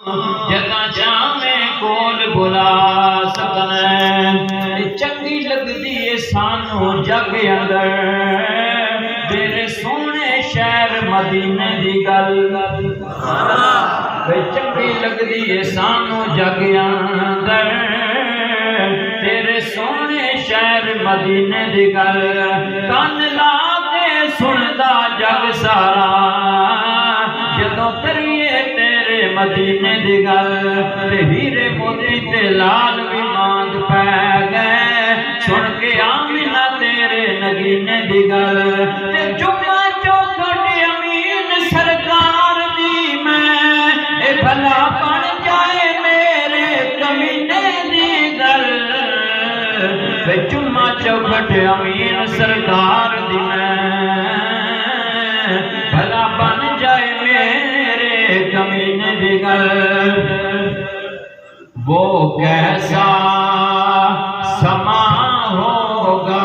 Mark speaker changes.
Speaker 1: जदा जावे कोल बुला सकन चंगी लगदी है सानू जग अंदर तेरे सोने शहर मदीने दी गल चंगी लगदी है सानू जग अंदर तेरे सोने शहर मदीने दी गल कान ला के सुनदा जग सारा जदों करिए तेरे मदीने दी गल ते हीरे मोती ते लाल भी मांग पै गए सुन के आमिना तेरे नगीने दी गल ते जुम्मा चौखट अमीन सरकार दी मैं ए भला बन जाए मेरे कमीने दी गल ते जुम्मा चौखट अमीन सरकार दी मैं भला बन जाए मेरे कमीने दी गल वो कैसा समा होगा